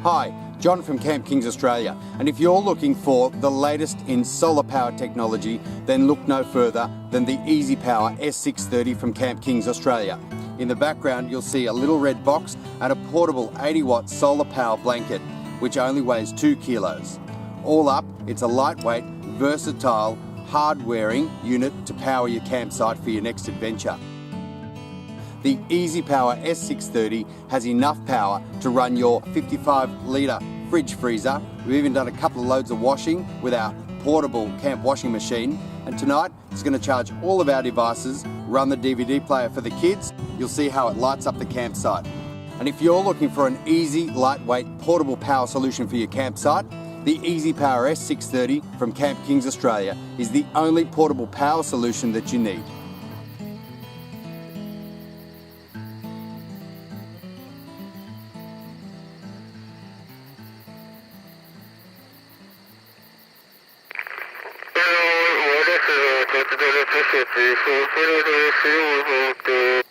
Hi, John from CampKings Australia, and if you're looking for the latest in solar power technology, then look no further than the EasyPower S630 from CampKings Australia. In the background you'll see a little red box and a portable 80-watt solar power blanket which only weighs 2 kilos. All up, it's a lightweight, versatile, hard-wearing unit to power your campsite for your next adventure. The EasyPower S630 has enough power to run your 55-litre fridge freezer. We've even done a couple of loads of washing with our portable camp washing machine. And tonight it's going to charge all of our devices, run the DVD player for the kids. You'll see how it lights up the campsite. And if you're looking for an easy, lightweight, portable power solution for your campsite, the EasyPower S630 from CampKings Australia is the only portable power solution that you need. This is a